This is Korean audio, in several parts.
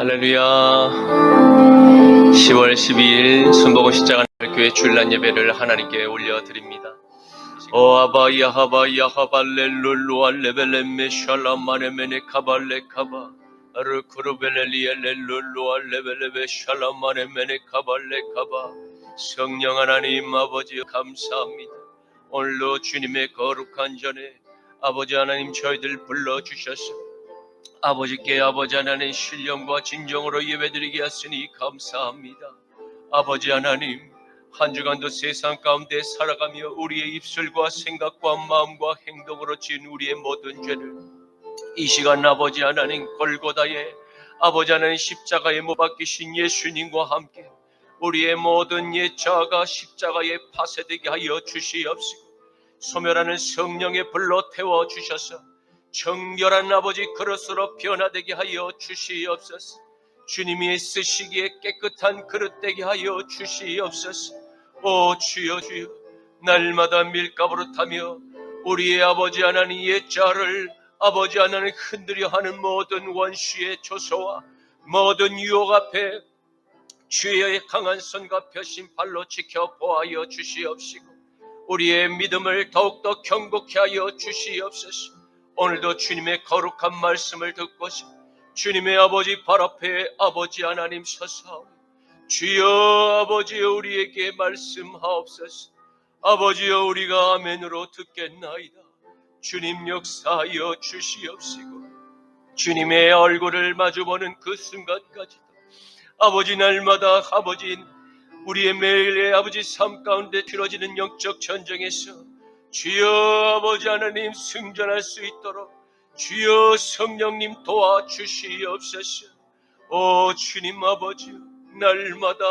할렐루야. 10월 12일 순복음 십자가교회 주일날 예배를 하나님께 올려드립니다. 오 아바 야하바 야하발렐룰루 알레벨레메 샬라마네메네 카발레카바 아르쿠르벨렐리엘렐룰루 알레벨레베 샬라마네메네 카발레카바. 성령 하나님 아버지 감사합니다. 오늘도 주님의 거룩한 전에 아버지 하나님 저희들 불러주셔서 아버지께 아버지 하나님 신령과 진정으로 예배드리게 하시니 감사합니다. 아버지 하나님 한 주간도 세상 가운데 살아가며 우리의 입술과 생각과 마음과 행동으로 지은 우리의 모든 죄를 이 시간 아버지 하나님 골고다에 아버지 하나님 십자가에 못 박히신 예수님과 함께 우리의 모든 옛 자아가 십자가에 파쇄되게 하여 주시옵시고 소멸하는 성령의 불로 태워주셔서 정결한 아버지 그릇으로 변화되게 하여 주시옵소서. 주님이 쓰시기에 깨끗한 그릇 되게 하여 주시옵소서. 오 주여 주여, 날마다 밀가부를 타며 우리의 아버지 하나님 옛자를 아버지 하나님 흔들려 하는 모든 원수의 조소와 모든 유혹 앞에 주의 강한 손과 펴신 발로 지켜 보하여 주시옵시고 우리의 믿음을 더욱더 견고케 하여 주시옵소서. 오늘도 주님의 거룩한 말씀을 듣고서 주님의 아버지 발 앞에 아버지 하나님 서서 주여 아버지여 우리에게 말씀하옵소서. 아버지여 우리가 아멘으로 듣겠나이다. 주님 역사하여 주시옵시고 주님의 얼굴을 마주보는 그 순간까지도 아버지 날마다 아버지 우리의 매일의 아버지 삶 가운데 치러지는 영적 전쟁에서 주여 아버지 하나님 승전할 수 있도록 주여 성령님 도와주시옵소서. 오 주님 아버지 날마다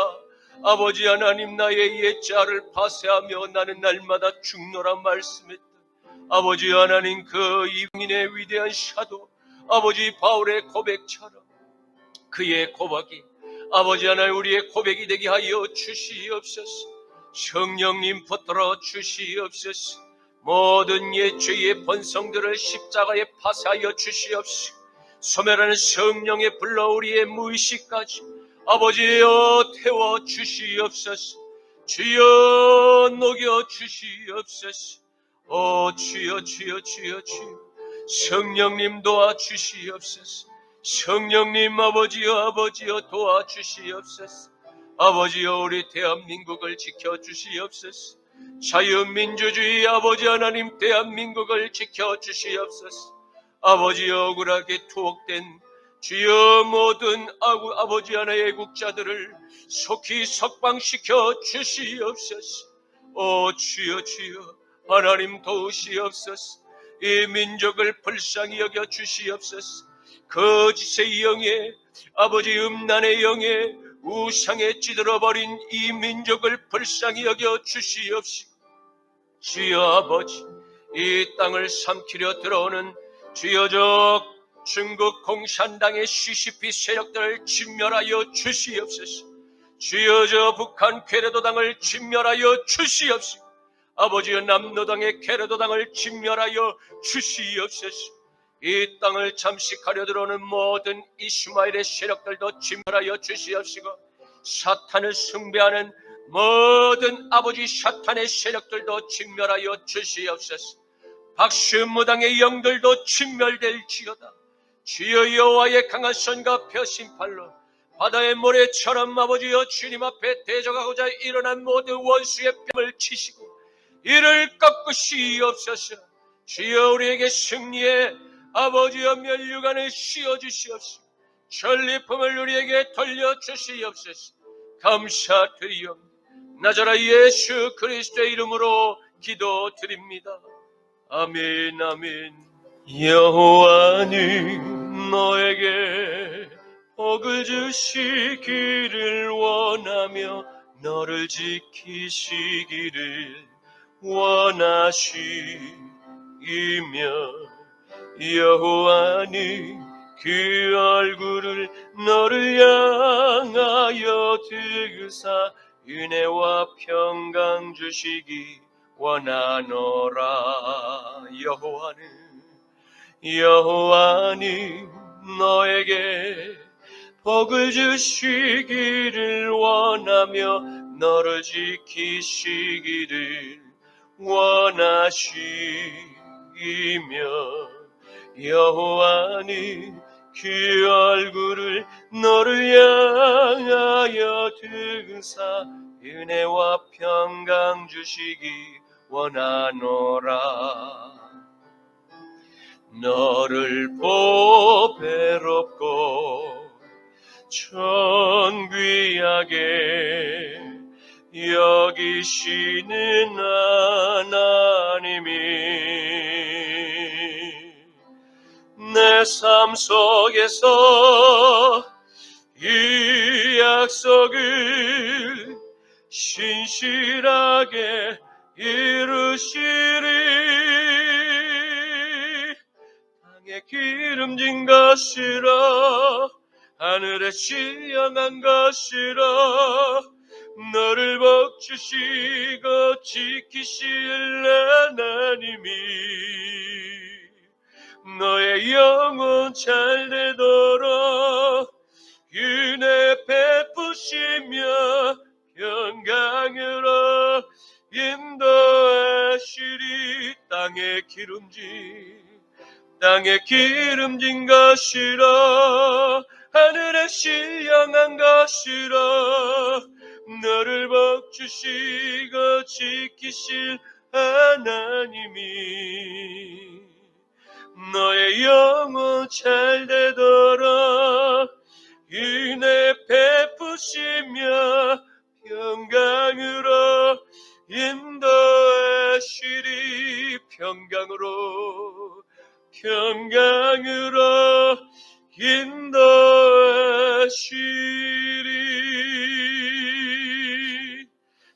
아버지 하나님 나의 옛자를 파쇄하며 나는 날마다 죽노라 말씀했던 아버지 하나님 그 이민의 위대한 사도 아버지 바울의 고백처럼 그의 고백이 아버지 하나님 우리의 고백이 되게 하여 주시옵소서. 성령님 붙들어 주시옵소서. 모든 옛 죄의 본성들을 십자가에 파쇄하여 주시옵시고 소멸하는 성령의 불러 우리의 무의식까지 아버지여 태워 주시옵소서. 주여 녹여 주시옵소서. 오 주여 주여 주여 주여 성령님 도와주시옵소서. 성령님 아버지여 도와주시옵소서. 아버지여 우리 대한민국을 지켜주시옵소서. 자유민주주의 아버지 하나님 대한민국을 지켜주시옵소서. 아버지여 억울하게 투옥된 주여 모든 아버지 하나의 애국자들을 속히 석방시켜 주시옵소서. 오 주여 주여 하나님 도우시옵소서. 이 민족을 불쌍히 여겨 주시옵소서. 거짓의 영에 아버지 음란의 영에 우상에 찌들어버린 이 민족을 불쌍히 여겨 주시옵시고 주여 아버지 이 땅을 삼키려 들어오는 주여적 중국 공산당의 시시피 세력들을 진멸하여 주시옵소서. 주여저 북한 괴뢰도당을 진멸하여 주시옵시고 아버지여 남노당의 괴뢰도당을 진멸하여 주시옵소서. 이 땅을 잠식하려 들어오는 모든 이스마엘의 세력들도 진멸하여 주시옵시고 사탄을 숭배하는 모든 아버지 사탄의 세력들도 진멸하여 주시옵소서. 박수무당의 영들도 진멸될지어다. 주여 여호와의 강한 손과 펴신 팔로 바다의 모래처럼 아버지여 주님 앞에 대적하고자 일어난 모든 원수의 뺨을 치시고 이를 꺾으시옵소서. 주여 우리에게 승리의 아버지여 면류관을 씌워주시옵시고 전리품을 우리에게 돌려주시옵소서. 감사드리옵니다. 나자라 예수 그리스도의 이름으로 기도드립니다. 아멘 아멘. 여호와는 너에게 복을 주시기를 원하며 너를 지키시기를 원하시며 여호와는 그 얼굴을 너를 향하여 드사 은혜와 평강 주시기 원하노라. 여호와는 너에게 복을 주시기를 원하며 너를 지키시기를 원하시며 여호와는 그 얼굴을 너를 향하여 드사 은혜와 평강 주시기 원하노라. 너를 보배롭고 존귀하게 여기시는 하나님이 내 삶 속에서 이 약속을 신실하게 이루시리. 땅에 기름진 것이라 하늘에 신령한 것이라 너를 복주시고 지키실 하나님이 너의 영혼 잘되도록 은혜 베푸시며 평강으로 인도하시리. 땅에 기름진 것이라 하늘에 신령한 것이라 너를 복주시고 지키실 하나님이 너의 영혼 잘되도록 은혜 베푸시며 평강으로 인도하시리. 평강으로 인도하시리.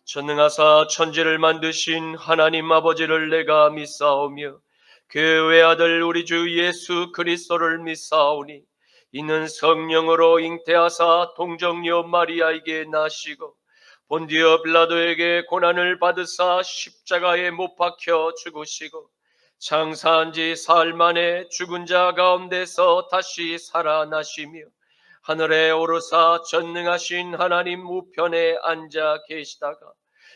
전능하사 천지를 만드신 하나님 아버지를 내가 믿사오며 그 외아들 우리 주 예수 그리스도를 믿사오니 이는 성령으로 잉태하사 동정녀 마리아에게 나시고 본디어 빌라도에게 고난을 받으사 십자가에 못 박혀 죽으시고 장사한 지 사흘 만에 죽은 자 가운데서 다시 살아나시며 하늘에 오르사 전능하신 하나님 우편에 앉아 계시다가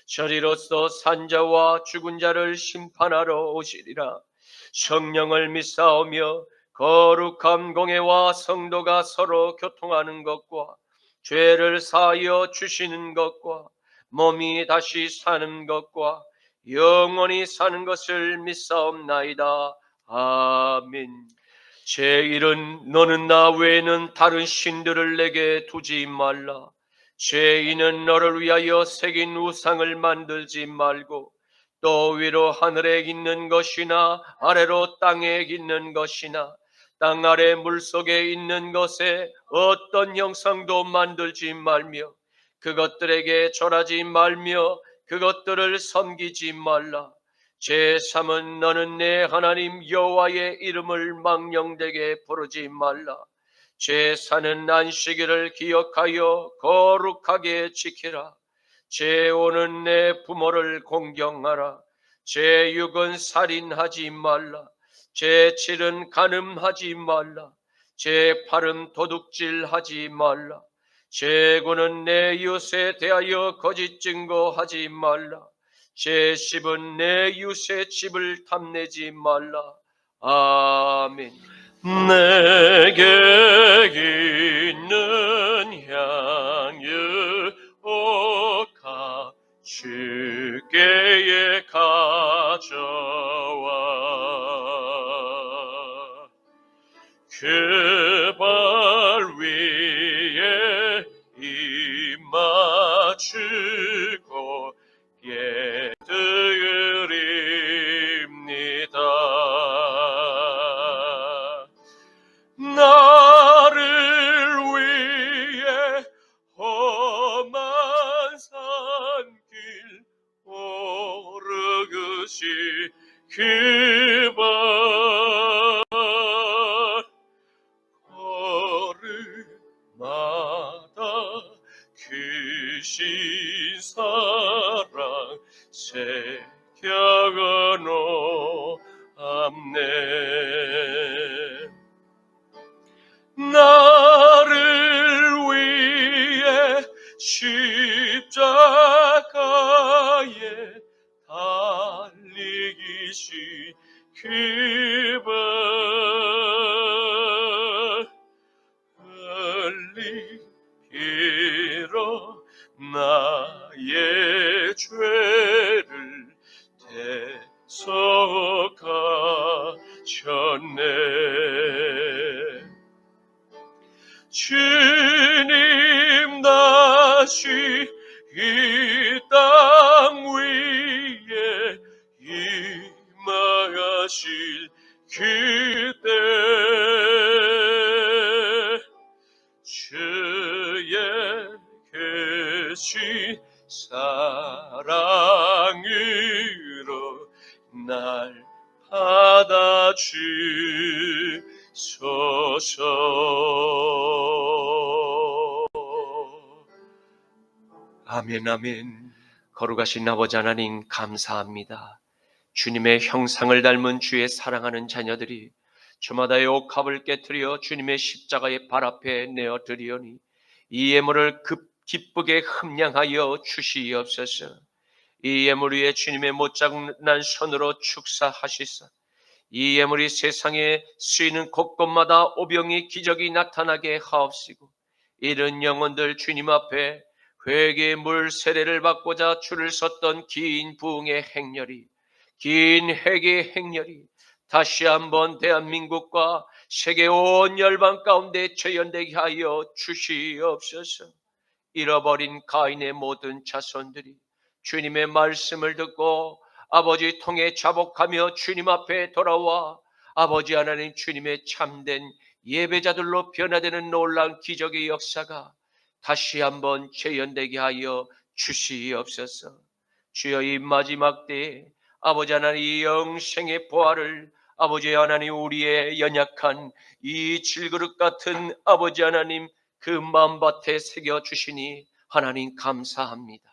저리로서 산자와 죽은 자를 심판하러 오시리라. 성령을 믿사오며 거룩한 공회와 성도가 서로 교통하는 것과 죄를 사하여 주시는 것과 몸이 다시 사는 것과 영원히 사는 것을 믿사옵나이다. 아멘. 제1은 너는 나 외에는 다른 신들을 내게 두지 말라. 제2는 너를 위하여 새긴 우상을 만들지 말고 또 위로 하늘에 있는 것이나 아래로 땅에 있는 것이나 땅 아래 물속에 있는 것에 어떤 형상도 만들지 말며 그것들에게 절하지 말며 그것들을 섬기지 말라. 제3은 너는 내 하나님 여호와의 이름을 망령되게 부르지 말라. 제4는 안식일을 기억하여 거룩하게 지키라. 제5는 내 부모를 공경하라. 제6은 살인하지 말라. 제7은 간음하지 말라. 제8은 도둑질하지 말라. 제9는 내 이웃에 대하여 거짓 증거하지 말라. 제10은 내 이웃의 집을 탐내지 말라. 아멘. 내게 있는 향유 오카 주께에 가져와 그 발 위에 입맞추고 예드립니다. 나를 위해 험한 산길 오르듯이 그 발 걸음마다 크신 사랑 새겨 놓았네. 나를 흘리 빌어 나의 죄를 대속하셨네. 주님 다시 이 땅 위에 임하실 그때 주의 계신 사랑으로 날 받아주소서. 아멘, 아멘. 거룩하신 아버지 하나님 감사합니다. 주님의 형상을 닮은 주의 사랑하는 자녀들이 주마다의 옥합을 깨트려 주님의 십자가의 발 앞에 내어드리오니 이 예물을 기쁘게 흠량하여 주시옵소서. 이 예물 위에 주님의 못장난 손으로 축사하시사 이 예물이 세상에 쓰이는 곳곳마다 오병이 기적이 나타나게 하옵시고 이른 영혼들 주님 앞에 회개의 물 세례를 받고자 줄을 섰던 긴 부흥의 행렬이, 긴 회개의 행렬이 다시 한번 대한민국과 세계 온 열방 가운데 재현되게 하여 주시옵소서. 잃어버린 가인의 모든 자손들이 주님의 말씀을 듣고 아버지 통해 자복하며 주님 앞에 돌아와 아버지 하나님 주님의 참된 예배자들로 변화되는 놀라운 기적의 역사가 다시 한번 재현되게 하여 주시옵소서. 주여 이 마지막 때에 아버지 하나님 이 영생의 보화를 아버지 하나님 우리의 연약한 이 질그릇 같은 아버지 하나님 그 마음밭에 새겨주시니 하나님 감사합니다.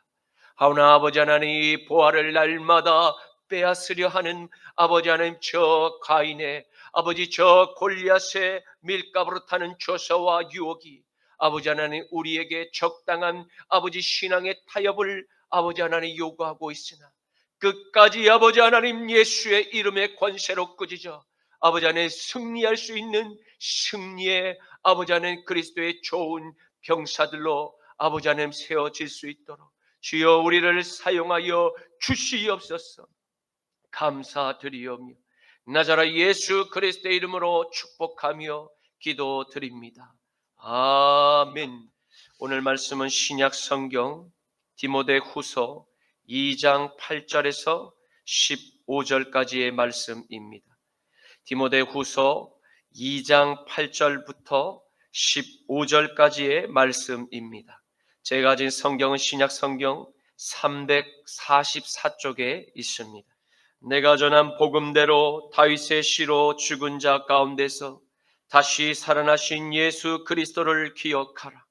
하오나 아버지 하나님 이 보화를 날마다 빼앗으려 하는 아버지 하나님 저 가인의 아버지 저 골리앗의 밀가부로 타는 조서와 유혹이 아버지 하나님 우리에게 적당한 아버지 신앙의 타협을 아버지 하나님 요구하고 있으나 끝까지 아버지 하나님 예수의 이름의 권세로 꾸짖어 아버지 하나님 승리할 수 있는 승리의 아버지 하나님 그리스도의 좋은 병사들로 아버지 하나님 세워질 수 있도록 주여 우리를 사용하여 주시옵소서. 감사드리오며 나자라 예수 그리스도의 이름으로 축복하며 기도드립니다. 아멘. 오늘 말씀은 신약 성경 디모데후서 2장 8절에서 15절까지의 말씀입니다. 디모데후서 2장 8절부터 15절까지의 말씀입니다. 제가 가진 성경은 신약 성경 344쪽에 있습니다. 내가 전한 복음대로 다윗의 씨로 죽은 자 가운데서 다시 살아나신 예수 그리스도를 기억하라.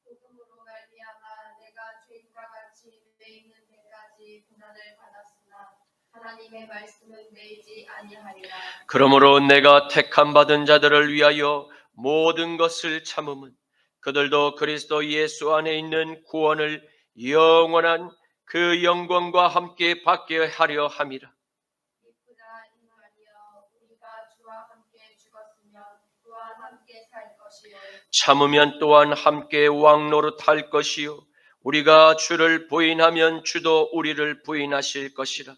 복음으로 말미암아 내가 죄인과 같이 내 있는 데까지 고난을 받았으나 하나님의 말씀은 내지 아니하리라. 그러므로 내가 택함 받은 자들을 위하여 모든 것을 참음은 그들도 그리스도 예수 안에 있는 구원을 영원한 그 영광과 함께 받게 하려 함이라. 이쁘다 이말이여 우리가 주와 함께 죽었으면 또한 함께 살 것이요 참으면 또한 함께 왕노릇할 것이요 우리가 주를 부인하면 주도 우리를 부인하실 것이라.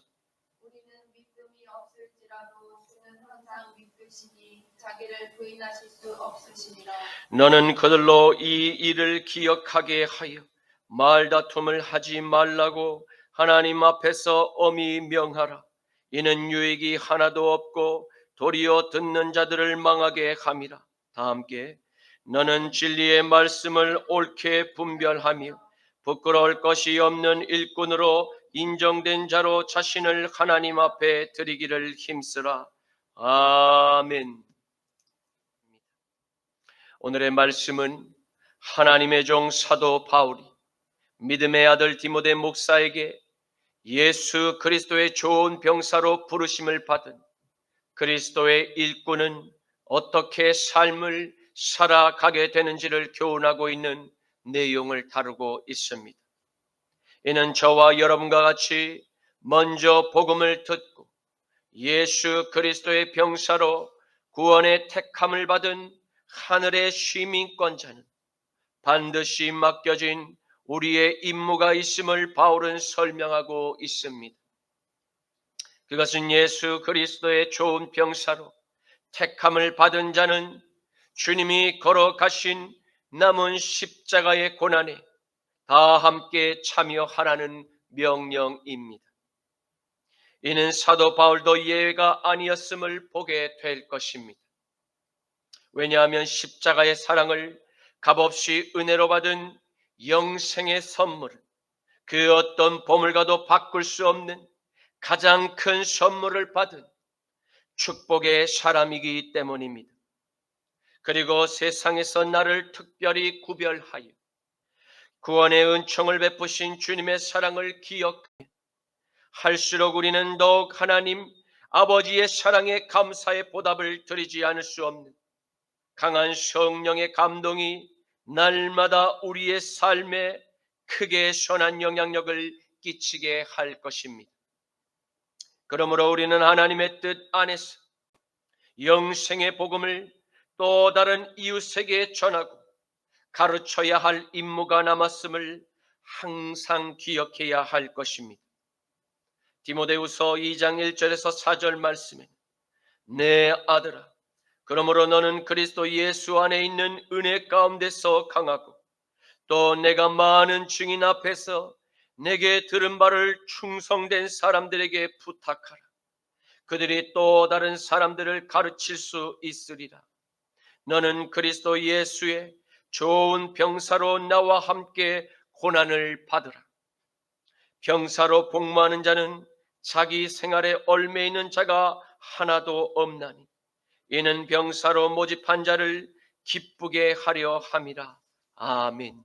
우리는 믿음이 없을지라도 주는 항상 믿으시니 자기를 부인하실 수 없으시니라. 너는 그들로 이 일을 기억하게 하여 말다툼을 하지 말라고 하나님 앞에서 엄히 명하라. 이는 유익이 하나도 없고 도리어 듣는 자들을 망하게 함이라. 다 함께 너는 진리의 말씀을 옳게 분별하며 부끄러울 것이 없는 일꾼으로 인정된 자로 자신을 하나님 앞에 드리기를 힘쓰라. 아멘. 오늘의 말씀은 하나님의 종 사도 바울이 믿음의 아들 디모데 목사에게 예수 그리스도의 좋은 병사로 부르심을 받은 그리스도의 일꾼은 어떻게 삶을 살아가게 되는지를 교훈하고 있는 내용을 다루고 있습니다. 이는 저와 여러분과 같이 먼저 복음을 듣고 예수 그리스도의 병사로 구원의 택함을 받은 하늘의 시민권자는 반드시 맡겨진 우리의 임무가 있음을 바울은 설명하고 있습니다. 그것은 예수 그리스도의 좋은 병사로 택함을 받은 자는 주님이 걸어가신 남은 십자가의 고난에 다 함께 참여하라는 명령입니다. 이는 사도 바울도 예외가 아니었음을 보게 될 것입니다. 왜냐하면 십자가의 사랑을 값없이 은혜로 받은 영생의 선물은 그 어떤 보물과도 바꿀 수 없는 가장 큰 선물을 받은 축복의 사람이기 때문입니다. 그리고 세상에서 나를 특별히 구별하여 구원의 은총을 베푸신 주님의 사랑을 기억하며 할수록 우리는 더욱 하나님 아버지의 사랑에 감사의 보답을 드리지 않을 수 없는 강한 성령의 감동이 날마다 우리의 삶에 크게 선한 영향력을 끼치게 할 것입니다. 그러므로 우리는 하나님의 뜻 안에서 영생의 복음을 또 다른 이웃에게 전하고 가르쳐야 할 임무가 남았음을 항상 기억해야 할 것입니다. 디모데후서 2장 1절에서 4절 말씀에 내 아들아 그러므로 너는 그리스도 예수 안에 있는 은혜 가운데서 강하고 또 내가 많은 증인 앞에서 내게 들은 바를 충성된 사람들에게 부탁하라. 그들이 또 다른 사람들을 가르칠 수 있으리라. 너는 그리스도 예수의 좋은 병사로 나와 함께 고난을 받으라. 병사로 복무하는 자는 자기 생활에 얽매 있는 자가 하나도 없나니 이는 병사로 모집한 자를 기쁘게 하려 함이라. 아멘.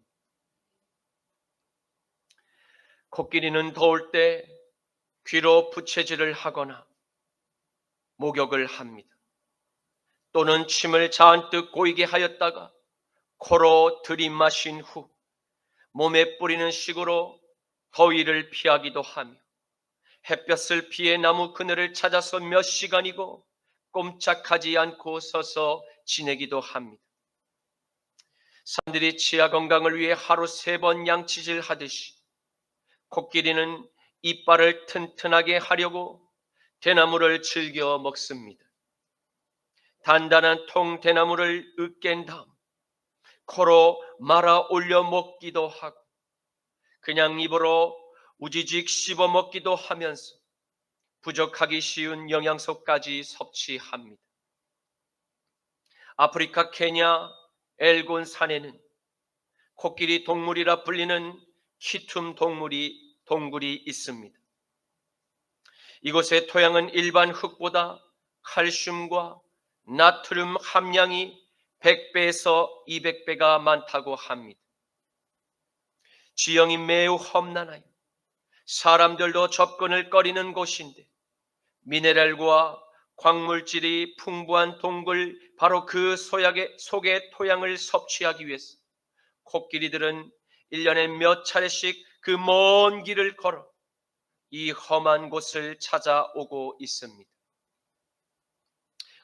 코끼리는 더울 때 귀로 부채질을 하거나 목욕을 합니다. 또는 침을 잔뜩 고이게 하였다가 코로 들이마신 후 몸에 뿌리는 식으로 더위를 피하기도 하며 햇볕을 피해 나무 그늘을 찾아서 몇 시간이고 꼼짝하지 않고 서서 지내기도 합니다. 사람들이 치아 건강을 위해 하루 3번 양치질 하듯이 코끼리는 이빨을 튼튼하게 하려고 대나무를 즐겨 먹습니다. 단단한 통대나무를 으깬 다음 코로 말아 올려 먹기도 하고 그냥 입으로 우지직 씹어 먹기도 하면서 부족하기 쉬운 영양소까지 섭취합니다. 아프리카 케냐 엘곤 산에는 코끼리 동물이라 불리는 키툼 동굴이 있습니다. 이곳의 토양은 일반 흙보다 칼슘과 나트륨 함량이 100배에서 200배가 많다고 합니다. 지형이 매우 험난하여 사람들도 접근을 꺼리는 곳인데 미네랄과 광물질이 풍부한 동굴 바로 그 속의 토양을 섭취하기 위해서 코끼리들은 1년에 몇 차례씩 그 먼 길을 걸어 이 험한 곳을 찾아오고 있습니다.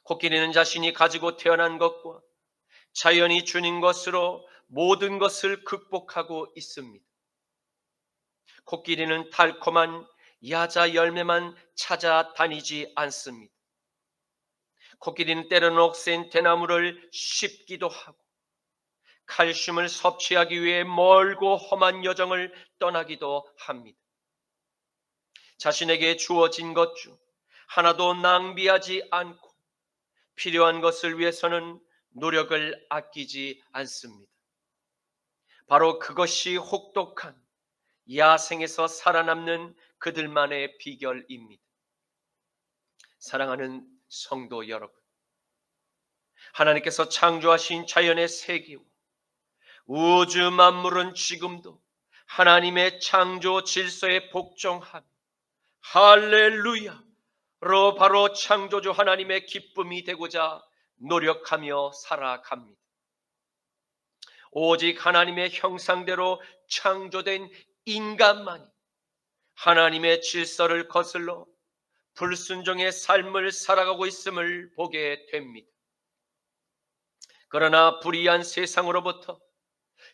코끼리는 자신이 가지고 태어난 것과 자연이 주는 것으로 모든 것을 극복하고 있습니다. 코끼리는 달콤한 야자 열매만 찾아다니지 않습니다. 코끼리는 때로는 억센 대나무를 씹기도 하고 칼슘을 섭취하기 위해 멀고 험한 여정을 떠나기도 합니다. 자신에게 주어진 것 중 하나도 낭비하지 않고 필요한 것을 위해서는 노력을 아끼지 않습니다. 바로 그것이 혹독한 야생에서 살아남는 그들만의 비결입니다. 사랑하는 성도 여러분, 하나님께서 창조하신 자연의 세계와 우주 만물은 지금도 하나님의 창조 질서에 복종하며 할렐루야로 바로 창조주 하나님의 기쁨이 되고자 노력하며 살아갑니다. 오직 하나님의 형상대로 창조된 인간만이 하나님의 질서를 거슬러 불순종의 삶을 살아가고 있음을 보게 됩니다. 그러나 불의한 세상으로부터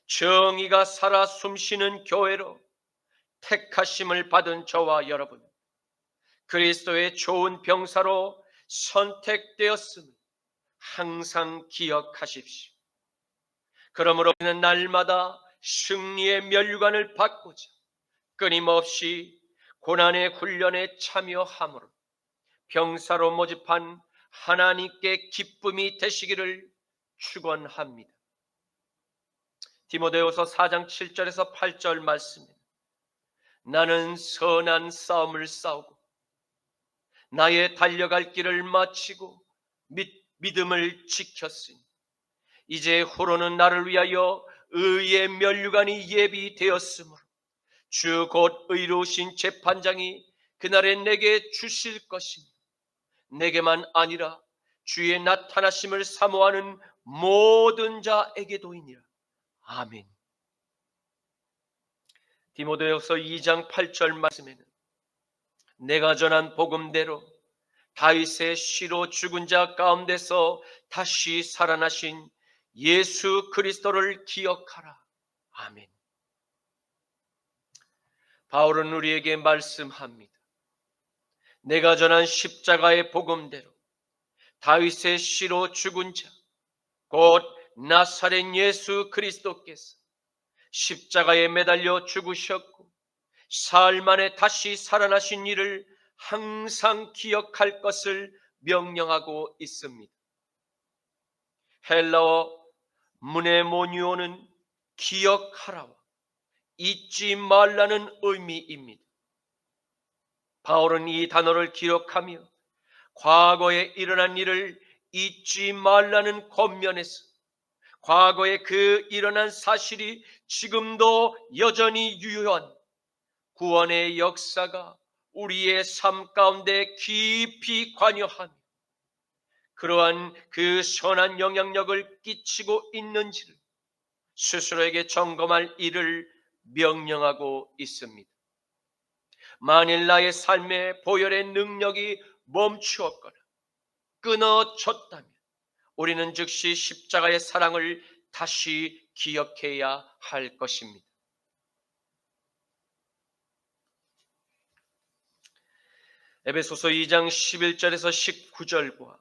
정의가 살아 숨쉬는 교회로 택하심을 받은 저와 여러분, 그리스도의 좋은 병사로 선택되었음을 항상 기억하십시오. 그러므로 우리는 날마다 승리의 면류관을 받고자 끊임없이 고난의 훈련에 참여함으로 병사로 모집한 하나님께 기쁨이 되시기를 축원합니다. 디모데후서 4장 7절에서 8절 말씀입니다. 나는 선한 싸움을 싸우고 나의 달려갈 길을 마치고 믿음을 지켰으니 이제 후로는 나를 위하여 의의 면류관이 예비되었으므로 주 곧 의로우신 재판장이 그날에 내게 주실 것이니 내게만 아니라 주의 나타나심을 사모하는 모든 자에게도이니라. 아멘. 디모데후서 2장 8절 말씀에는 내가 전한 복음대로 다윗의 씨로 죽은 자 가운데서 다시 살아나신 예수 그리스도를 기억하라. 아멘. 바울은 우리에게 말씀합니다. 내가 전한 십자가의 복음대로 다윗의 씨로 죽은 자, 곧 나사렛 예수 그리스도께서 십자가에 매달려 죽으셨고 사흘 만에 다시 살아나신 일을 항상 기억할 것을 명령하고 있습니다. 헬라어 무네모니오는 기억하라와 잊지 말라는 의미입니다. 바울은 이 단어를 기록하며 과거에 일어난 일을 잊지 말라는 권면에서 과거에 그 일어난 사실이 지금도 여전히 유효한 구원의 역사가 우리의 삶 가운데 깊이 관여하며 그러한 그 선한 영향력을 끼치고 있는지를 스스로에게 점검할 일을 명령하고 있습니다. 만일 나의 삶의 보혈의 능력이 멈추었거나 끊어졌다면 우리는 즉시 십자가의 사랑을 다시 기억해야 할 것입니다. 에베소서 2장 11절에서 19절과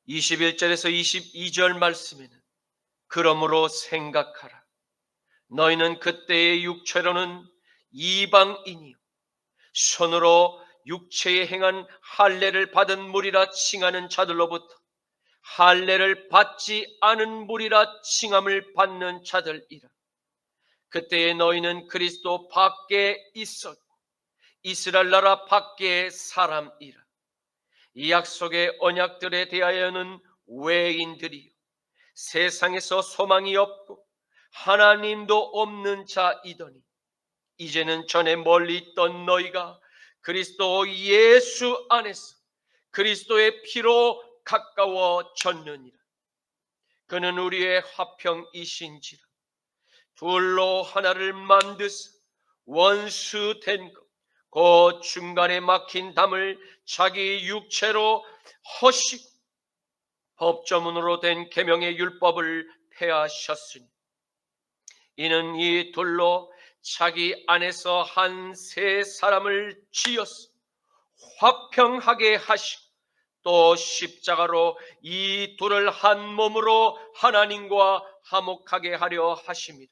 21절에서 22절 말씀에는 그러므로 생각하라. 너희는 그때의 육체로는 이방인이요 손으로 육체에 행한 할례를 받은 무리라 칭하는 자들로부터 할례를 받지 않은 무리라 칭함을 받는 자들이라. 그때에 너희는 그리스도 밖에 있었고 이스라엘 나라 밖의 사람이라. 이 약속의 언약들에 대하여는 외인들이요 세상에서 소망이 없고 하나님도 없는 자이더니 이제는 전에 멀리 있던 너희가 그리스도 예수 안에서 그리스도의 피로 가까워졌느니라. 그는 우리의 화평이신지라. 둘로 하나를 만드사 원수된 것 그 중간에 막힌 담을 자기 육체로 허시고 법조문으로 된 계명의 율법을 폐하셨으니 이는 이 둘로 자기 안에서 한 새 사람을 지어서 화평하게 하시고 또 십자가로 이 둘을 한 몸으로 하나님과 화목하게 하려 하심이라.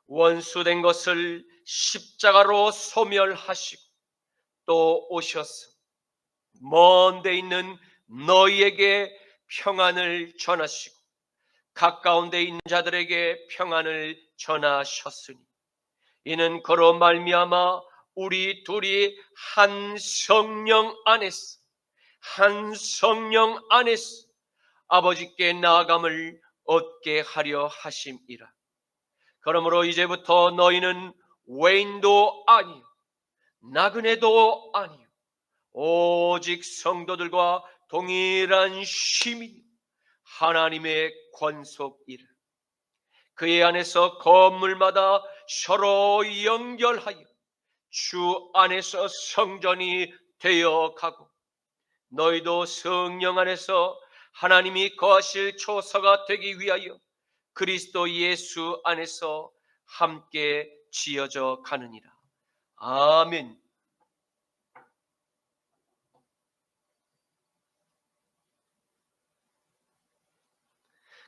원수된 것을 십자가로 소멸하시고 또 오셔서 먼 데 있는 너희에게 평안을 전하시고 가까운 데 있는 자들에게 평안을 전하셨으니 이는 그로 말미암아 우리 둘이 한 성령 안에서 아버지께 나아감을 얻게 하려 하심이라. 그러므로 이제부터 너희는 외인도 아니요 나그네도 아니요 오직 성도들과 동일한 시민 하나님의 권속이라. 그의 안에서 건물마다 서로 연결하여 주 안에서 성전이 되어 가고 너희도 성령 안에서 하나님이 거하실 초소가 되기 위하여 그리스도 예수 안에서 함께 지어져 가느니라. 아멘.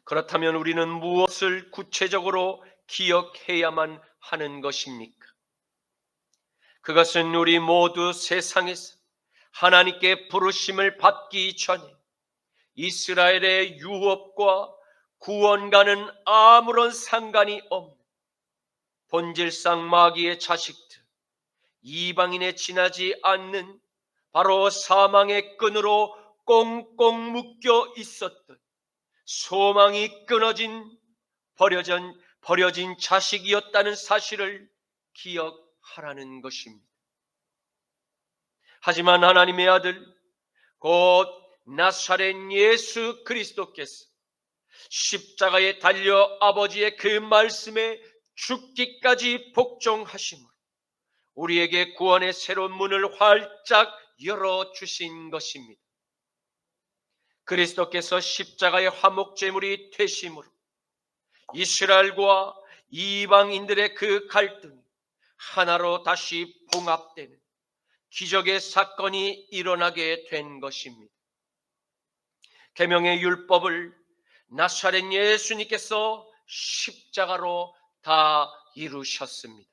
그렇다면 우리는 무엇을 구체적으로 기억해야만 하는 것입니까? 그것은 우리 모두 세상에서 하나님께 부르심을 받기 전에 이스라엘의 유업과 구원과는 아무런 상관이 없는 본질상 마귀의 자식들, 이방인에 지나지 않는 바로 사망의 끈으로 꽁꽁 묶여 있었던 소망이 끊어진 버려진 자식이었다는 사실을 기억하라는 것입니다. 하지만 하나님의 아들 곧 나사렛 예수 그리스도께서 십자가에 달려 아버지의 그 말씀에 죽기까지 복종하심으로 우리에게 구원의 새로운 문을 활짝 열어주신 것입니다. 그리스도께서 십자가의 화목제물이 되심으로 이스라엘과 이방인들의 그 갈등이 하나로 다시 봉합되는 기적의 사건이 일어나게 된 것입니다. 계명의 율법을 나사렛 예수님께서 십자가로 다 이루셨습니다.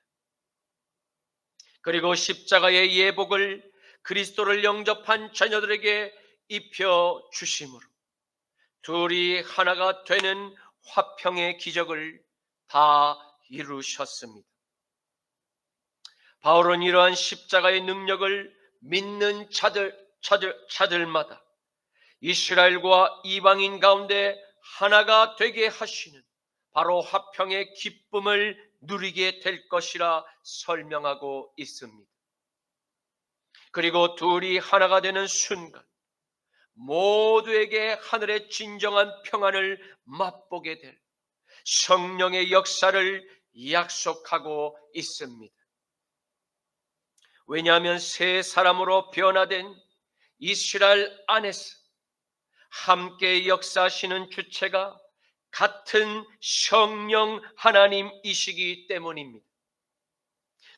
그리고 십자가의 예복을 그리스도를 영접한 자녀들에게 입혀 주심으로 둘이 하나가 되는 화평의 기적을 다 이루셨습니다. 바울은 이러한 십자가의 능력을 믿는 자들마다 이스라엘과 이방인 가운데 하나가 되게 하시는 바로 화평의 기쁨을 누리게 될 것이라 설명하고 있습니다. 그리고 둘이 하나가 되는 순간 모두에게 하늘의 진정한 평안을 맛보게 될 성령의 역사를 약속하고 있습니다. 왜냐하면 새 사람으로 변화된 이스라엘 안에서 함께 역사하시는 주체가 같은 성령 하나님이시기 때문입니다.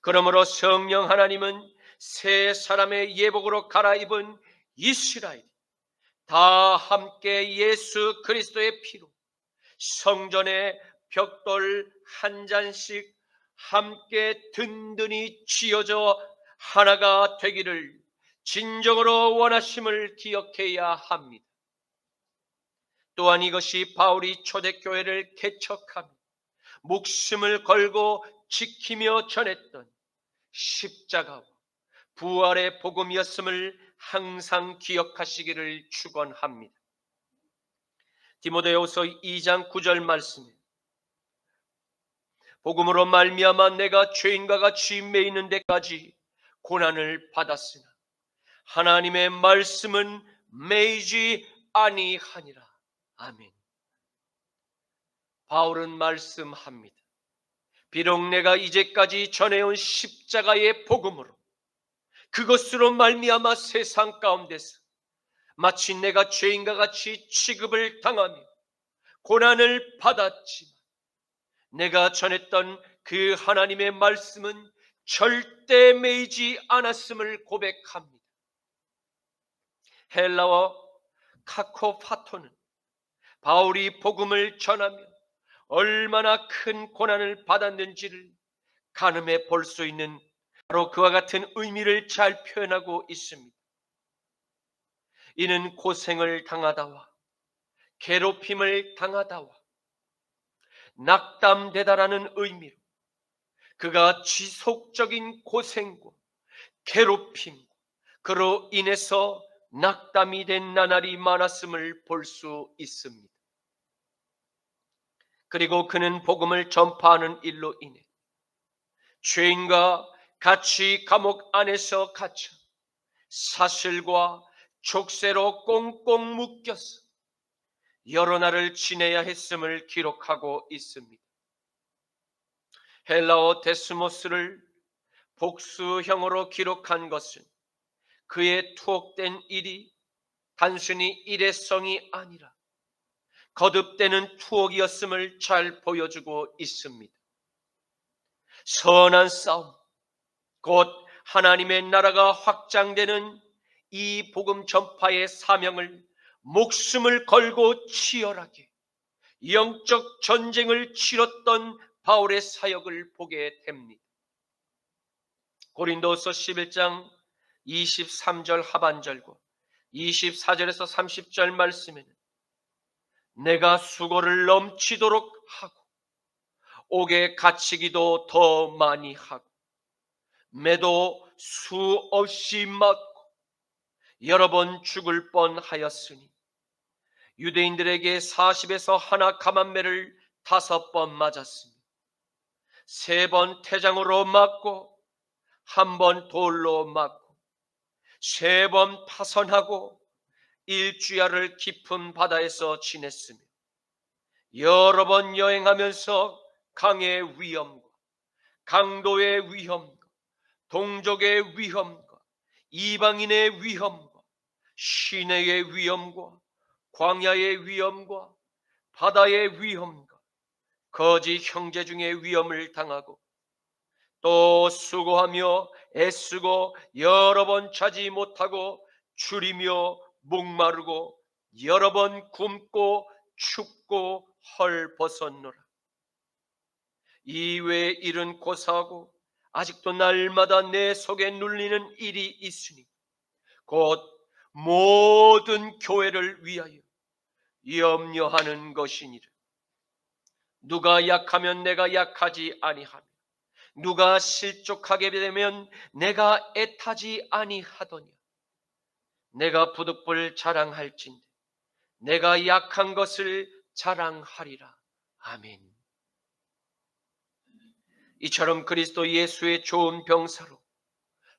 그러므로 성령 하나님은 새 사람의 예복으로 갈아입은 이스라엘이 다 함께 예수 그리스도의 피로 성전의 벽돌 한 잔씩 함께 든든히 쥐어져 하나가 되기를 진정으로 원하심을 기억해야 합니다. 또한 이것이 바울이 초대교회를 개척하며 목숨을 걸고 지키며 전했던 십자가와 부활의 복음이었음을 항상 기억하시기를 축원합니다. 디모데후서 2장 9절 말씀에 복음으로 말미암아 내가 죄인과 같이 매이는 데까지 고난을 받았으나 하나님의 말씀은 매이지 아니하니라. 아멘. 바울은 말씀합니다. 비록 내가 이제까지 전해온 십자가의 복음으로 그것으로 말미암아 세상 가운데서 마치 내가 죄인과 같이 취급을 당하며 고난을 받았지만 내가 전했던 그 하나님의 말씀은 절대 매이지 않았음을 고백합니다. 헬라어 카코파토는 바울이 복음을 전하며 얼마나 큰 고난을 받았는지를 가늠해 볼 수 있는 바로 그와 같은 의미를 잘 표현하고 있습니다. 이는 고생을 당하다와 괴롭힘을 당하다와 낙담되다라는 의미로 그가 지속적인 고생과 괴롭힘 그로 인해서 낙담이 된 나날이 많았음을 볼 수 있습니다. 그리고 그는 복음을 전파하는 일로 인해 죄인과 같이 감옥 안에서 갇혀 사슬과 족쇄로 꽁꽁 묶여서 여러 날을 지내야 했음을 기록하고 있습니다. 헬라어 데스모스를 복수형으로 기록한 것은 그의 투옥된 일이 단순히 일회성이 아니라 거듭되는 투옥이었음을 잘 보여주고 있습니다. 선한 싸움, 곧 하나님의 나라가 확장되는 이 복음 전파의 사명을 목숨을 걸고 치열하게 영적 전쟁을 치렀던 바울의 사역을 보게 됩니다. 고린도서 11장 23절 하반절과 24절에서 30절 말씀에는 내가 수고를 넘치도록 하고 옥에 갇히기도 더 많이 하고 매도 수없이 맞고 여러 번 죽을 뻔하였으니 유대인들에게 40에서 하나 감한매를 5번 맞았으며 3번 태장으로 맞고 1번 돌로 맞고 3번 파선하고 일주야를 깊은 바다에서 지냈으며 여러 번 여행하면서 강의 위험과 강도의 위험과 동족의 위험과 이방인의 위험과 시내의 위험과 광야의 위험과 바다의 위험과 거짓 형제 중의 위험을 당하고 또 수고하며 애쓰고 여러 번 자지 못하고 줄이며 목마르고 여러 번 굶고 춥고 헐벗었노라. 이외의 일은 고사하고 아직도 날마다 내 속에 눌리는 일이 있으니 곧 모든 교회를 위하여 염려하는 것이니라. 누가 약하면 내가 약하지 아니하며 누가 실족하게 되면 내가 애타지 아니하더냐. 내가 부득불 자랑할진대 내가 약한 것을 자랑하리라. 아멘. 이처럼 그리스도 예수의 좋은 병사로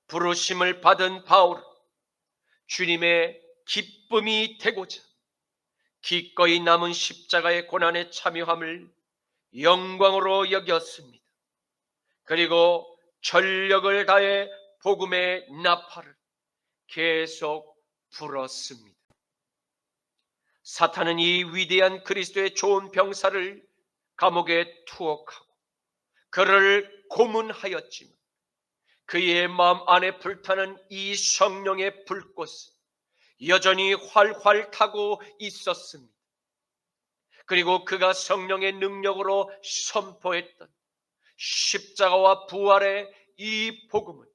부르심을 받은 바울은 주님의 기쁨이 되고자 기꺼이 남은 십자가의 고난에 참여함을 영광으로 여겼습니다. 그리고 전력을 다해 복음의 나팔을 계속 불었습니다. 사탄은 이 위대한 그리스도의 좋은 병사를 감옥에 투옥하고 그를 고문하였지만 그의 마음 안에 불타는 이 성령의 불꽃은 여전히 활활 타고 있었습니다. 그리고 그가 성령의 능력으로 선포했던 십자가와 부활의 이 복음은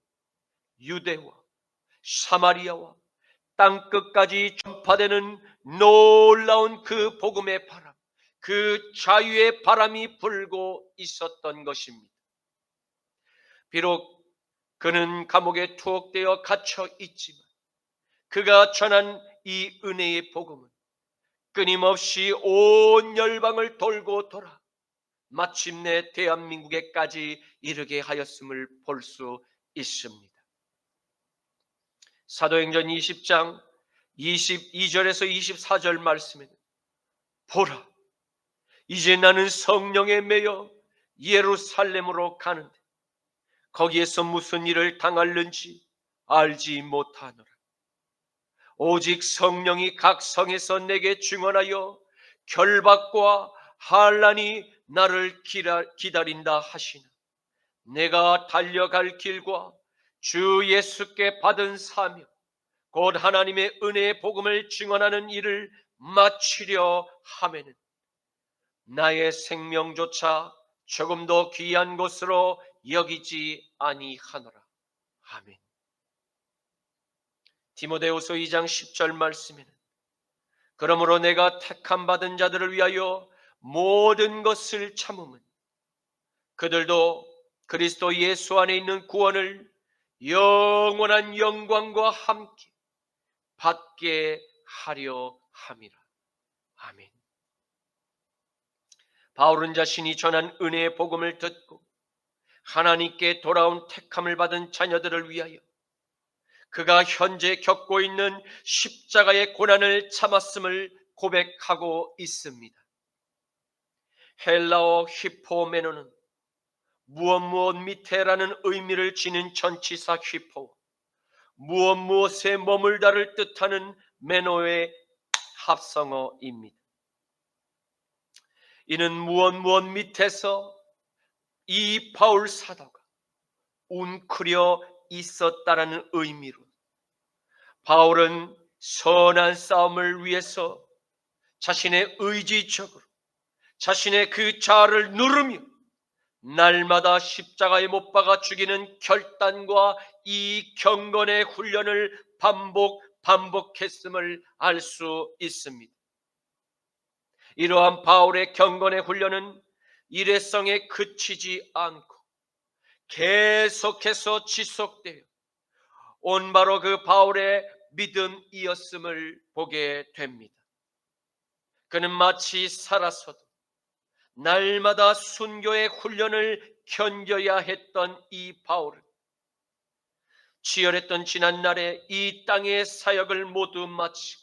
유대와 사마리아와 땅끝까지 전파되는 놀라운 그 복음의 바람, 그 자유의 바람이 불고 있었던 것입니다. 비록 그는 감옥에 투옥되어 갇혀 있지만 그가 전한 이 은혜의 복음은 끊임없이 온 열방을 돌고 돌아 마침내 대한민국에까지 이르게 하였음을 볼 수 있습니다. 사도행전 20장 22절에서 24절 말씀에는 보라, 이제 나는 성령에 매여 예루살렘으로 가는데 거기에서 무슨 일을 당할는지 알지 못하노라. 오직 성령이 각 성에서 내게 증언하여 결박과 환난이 나를 기다린다 하시나 내가 달려갈 길과 주 예수께 받은 사명 곧 하나님의 은혜의 복음을 증언하는 일을 마치려 하면은 나의 생명조차 조금 더 귀한 것으로 여기지 아니하노라. 아멘. 디모데후서 2장 10절 말씀에는 그러므로 내가 택함 받은 자들을 위하여 모든 것을 참음은 그들도 그리스도 예수 안에 있는 구원을 영원한 영광과 함께 받게 하려 함이라. 아멘. 바울은 자신이 전한 은혜의 복음을 듣고 하나님께 돌아온 택함을 받은 자녀들을 위하여 그가 현재 겪고 있는 십자가의 고난을 참았음을 고백하고 있습니다. 헬라어 휘포메노는 무엇 밑에라는 의미를 지닌 전치사 휘포, 무엇에 머물다를 뜻하는 매너의 합성어입니다. 이는 무엇 밑에서 이 바울 사도가 웅크려 있었다라는 의미로 바울은 선한 싸움을 위해서 자신의 의지적으로 자신의 그 자아를 누르며 날마다 십자가에 못 박아 죽이는 결단과 이 경건의 훈련을 반복했음을 알 수 있습니다. 이러한 바울의 경건의 훈련은 일회성에 그치지 않고 계속해서 지속되어 온 바로 그 바울의 믿음이었음을 보게 됩니다. 그는 마치 살아서도 날마다 순교의 훈련을 견뎌야 했던 이 바울은 치열했던 지난날에 이 땅의 사역을 모두 마치고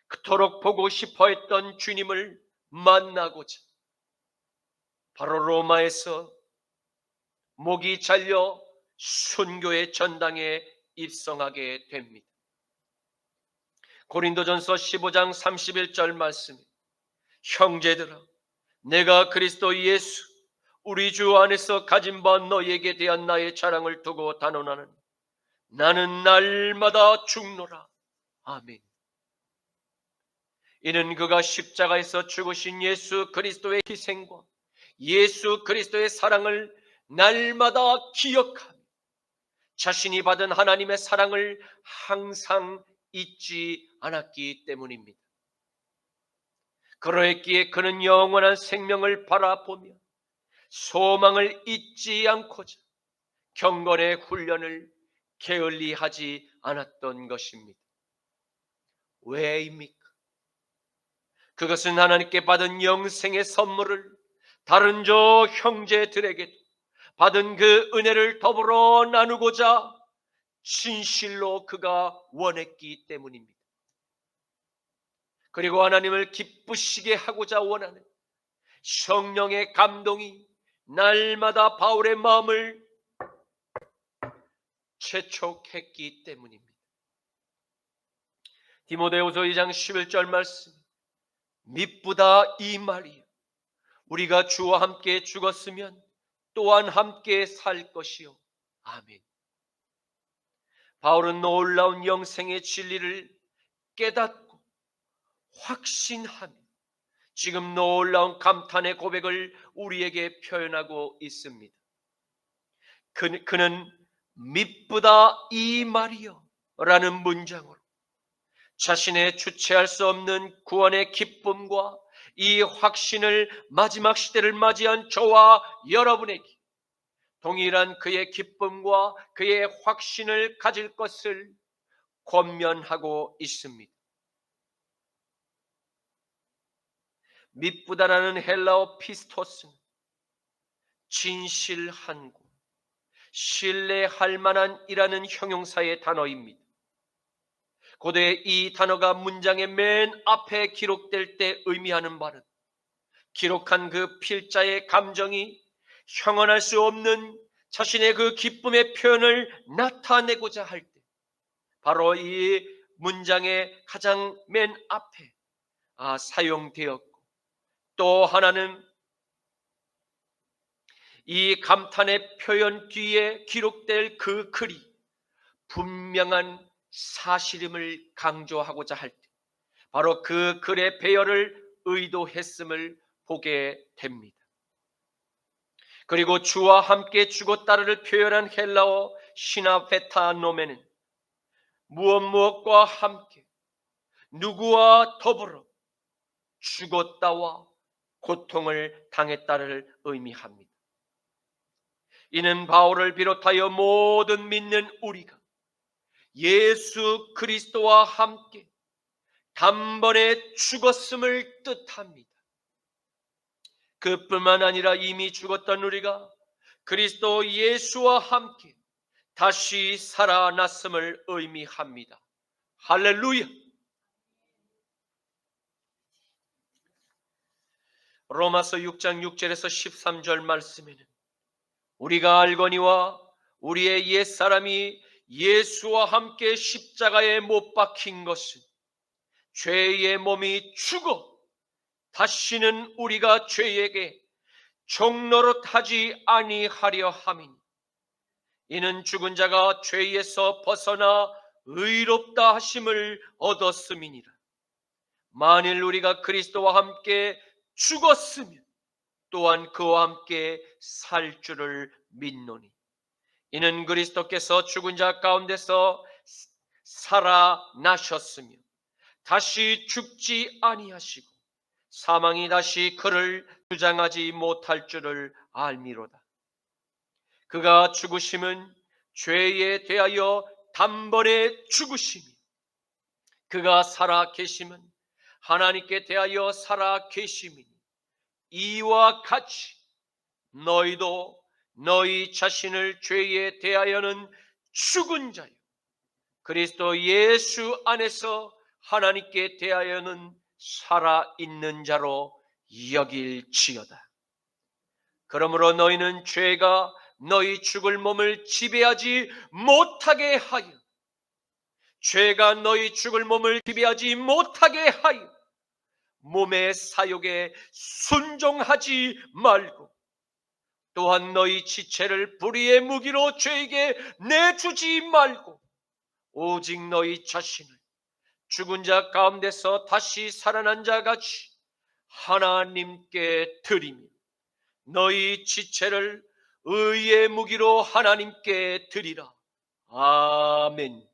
그토록 보고 싶어 했던 주님을 만나고자 바로 로마에서 목이 잘려 순교의 전당에 입성하게 됩니다. 고린도전서 15장 31절 말씀, 형제들아 내가 그리스도 예수 우리 주 안에서 가진 바 너희에게 대한 나의 자랑을 두고 단언하는 나는 날마다 죽노라. 아멘. 이는 그가 십자가에서 죽으신 예수 그리스도의 희생과 예수 그리스도의 사랑을 날마다 기억하며 자신이 받은 하나님의 사랑을 항상 잊지 않았기 때문입니다. 그러했기에 그는 영원한 생명을 바라보며 소망을 잊지 않고자 경건의 훈련을 게을리하지 않았던 것입니다. 왜입니까? 그것은 하나님께 받은 영생의 선물을 다른 저 형제들에게 받은 그 은혜를 더불어 나누고자 진실로 그가 원했기 때문입니다. 그리고 하나님을 기쁘시게 하고자 원하는 성령의 감동이 날마다 바울의 마음을 재촉했기 때문입니다. 디모데후서 2장 11절 말씀, 미쁘다 이 말이요 우리가 주와 함께 죽었으면 또한 함께 살 것이요. 아멘. 바울은 놀라운 영생의 진리를 깨닫고 확신하며 지금 놀라운 감탄의 고백을 우리에게 표현하고 있습니다. 그는 미쁘다 이 말이요 라는 문장으로 자신의 주체할 수 없는 구원의 기쁨과 이 확신을 마지막 시대를 맞이한 저와 여러분에게 동일한 그의 기쁨과 그의 확신을 가질 것을 권면하고 있습니다. 미쁘다라는 헬라어 피스토스는 진실한고 신뢰할 만한 이라는 형용사의 단어입니다. 고대 이 단어가 문장의 맨 앞에 기록될 때 의미하는 바는 기록한 그 필자의 감정이 형언할 수 없는 자신의 그 기쁨의 표현을 나타내고자 할 때 바로 이 문장의 가장 맨 앞에 사용되었고, 또 하나는 이 감탄의 표현 뒤에 기록될 그 글이 분명한 사실임을 강조하고자 할 때 바로 그 글의 배열을 의도했음을 보게 됩니다. 그리고 주와 함께 죽었다를 표현한 헬라어 시나페타노메는 무엇과 함께 누구와 더불어 죽었다와 고통을 당했다를 의미합니다. 이는 바울을 비롯하여 모든 믿는 우리가 예수 그리스도와 함께 단번에 죽었음을 뜻합니다. 그뿐만 아니라 이미 죽었던 우리가 그리스도 예수와 함께 다시 살아났음을 의미합니다. 할렐루야! 로마서 6장 6절에서 13절 말씀에는 우리가 알거니와 우리의 옛사람이 예수와 함께 십자가에 못 박힌 것은 죄의 몸이 죽어 다시는 우리가 죄에게 종노릇하지 아니하려 함이니, 이는 죽은 자가 죄에서 벗어나 의롭다 하심을 얻었음이니라. 만일 우리가 그리스도와 함께 죽었으면 또한 그와 함께 살 줄을 믿노니, 이는 그리스도께서 죽은 자 가운데서 살아나셨으며 다시 죽지 아니하시고 사망이 다시 그를 주장하지 못할 줄을 알미로다. 그가 죽으심은 죄에 대하여 단번에 죽으심이, 그가 살아 계심은 하나님께 대하여 살아 계심이니, 이와 같이 너희도 너희 자신을 죄에 대하여는 죽은 자요 그리스도 예수 안에서 하나님께 대하여는 살아있는 자로 여길지어다. 그러므로 너희는 죄가 너희 죽을 몸을 지배하지 못하게 하여, 죄가 너희 죽을 몸을 지배하지 못하게 하여 몸의 사욕에 순종하지 말고, 또한 너희 지체를 불의의 무기로 죄에게 내주지 말고 오직 너희 자신을 죽은 자 가운데서 다시 살아난 자 같이 하나님께 드리며 너희 지체를 의의 무기로 하나님께 드리라. 아멘.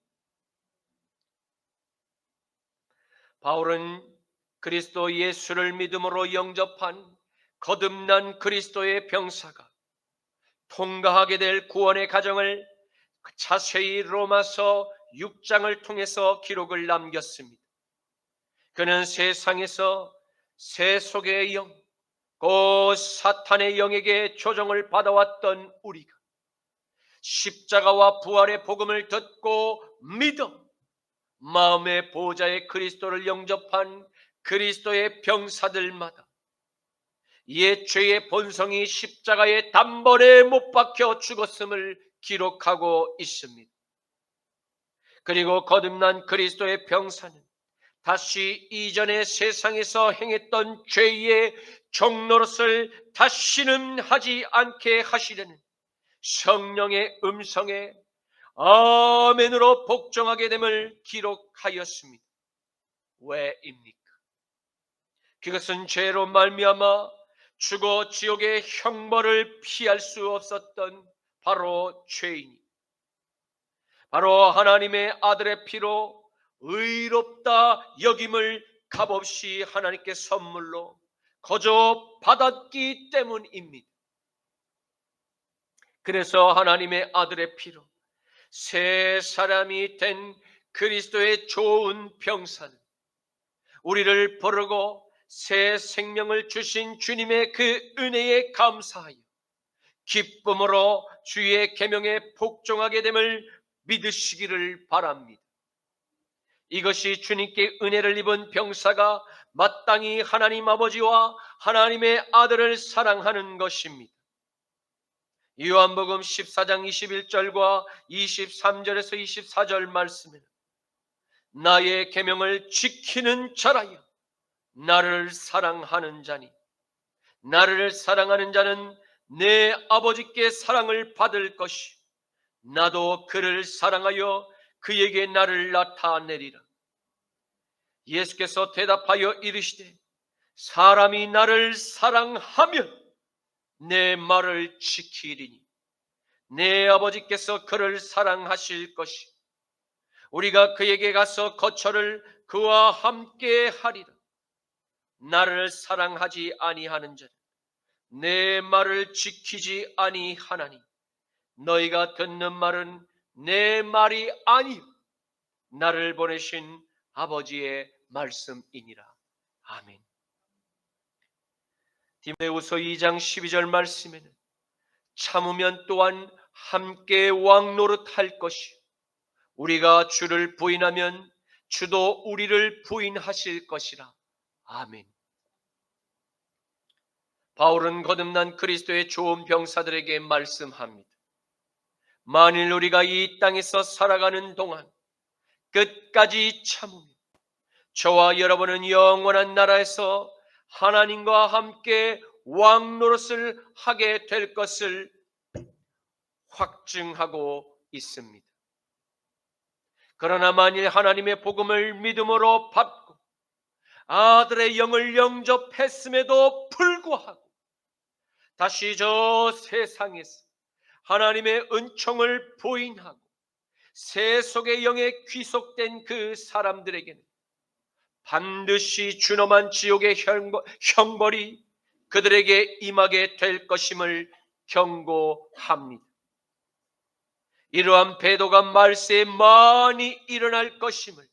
바울은 그리스도 예수를 믿음으로 영접한 거듭난 그리스도의 병사가 통과하게 될 구원의 과정을 자세히 로마서 6장을 통해서 기록을 남겼습니다. 그는 세상에서 세속의 영, 곧 사탄의 영에게 조종을 받아왔던 우리가 십자가와 부활의 복음을 듣고 믿어 마음의 보좌의 그리스도를 영접한 그리스도의 병사들마다 옛 죄의 본성이 십자가에 단번에 못 박혀 죽었음을 기록하고 있습니다. 그리고 거듭난 그리스도의 병사는 다시 이전의 세상에서 행했던 죄의 종노릇을 다시는 하지 않게 하시려는 성령의 음성에 아멘으로 복종하게 됨을 기록하였습니다. 왜입니까? 그것은 죄로 말미암아 죽어 지옥의 형벌을 피할 수 없었던 바로 죄인이, 바로 하나님의 아들의 피로 의롭다 여김을 값없이 하나님께 선물로 거저 받았기 때문입니다. 그래서 하나님의 아들의 피로 새 사람이 된 그리스도의 좋은 병사는 우리를 부르고 새 생명을 주신 주님의 그 은혜에 감사하여 기쁨으로 주의 계명에 복종하게 됨을 믿으시기를 바랍니다. 이것이 주님께 은혜를 입은 병사가 마땅히 하나님 아버지와 하나님의 아들을 사랑하는 것입니다. 요한복음 14장 21절과 23절에서 24절 말씀에는 나의 계명을 지키는 자라여 나를 사랑하는 자니, 나를 사랑하는 자는 내 아버지께 사랑을 받을 것이 나도 그를 사랑하여 그에게 나를 나타내리라. 예수께서 대답하여 이르시되 사람이 나를 사랑하면 내 말을 지키리니 내 아버지께서 그를 사랑하실 것이 우리가 그에게 가서 거처를 그와 함께 하리라. 나를 사랑하지 아니하는 자는 내 말을 지키지 아니하나니 너희가 듣는 말은 내 말이 아니요 나를 보내신 아버지의 말씀이니라. 아멘. 디모데후서 2장 12절 말씀에는 참으면 또한 함께 왕노릇할 것이 우리가 주를 부인하면 주도 우리를 부인하실 것이라. 아멘. 바울은 거듭난 그리스도의 좋은 병사들에게 말씀합니다. 만일 우리가 이 땅에서 살아가는 동안 끝까지 참으며 저와 여러분은 영원한 나라에서 하나님과 함께 왕 노릇을 하게 될 것을 확증하고 있습니다. 그러나 만일 하나님의 복음을 믿음으로 받고 아들의 영을 영접했음에도 불구하고 다시 저 세상에서 하나님의 은총을 부인하고 세속의 영에 귀속된 그 사람들에게는 반드시 준엄한 지옥의 형벌이 그들에게 임하게 될 것임을 경고합니다. 이러한 배도가 말세에 많이 일어날 것임을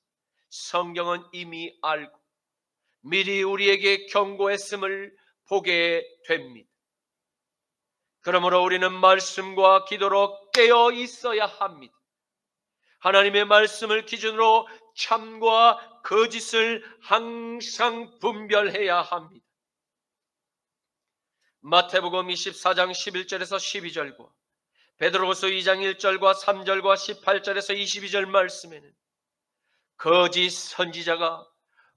성경은 이미 알고 미리 우리에게 경고했음을 보게 됩니다. 그러므로 우리는 말씀과 기도로 깨어 있어야 합니다. 하나님의 말씀을 기준으로 참과 거짓을 항상 분별해야 합니다. 마태복음 24장 11절에서 12절과 베드로후서 2장 1절과 3절과 18절에서 22절 말씀에는 거짓 선지자가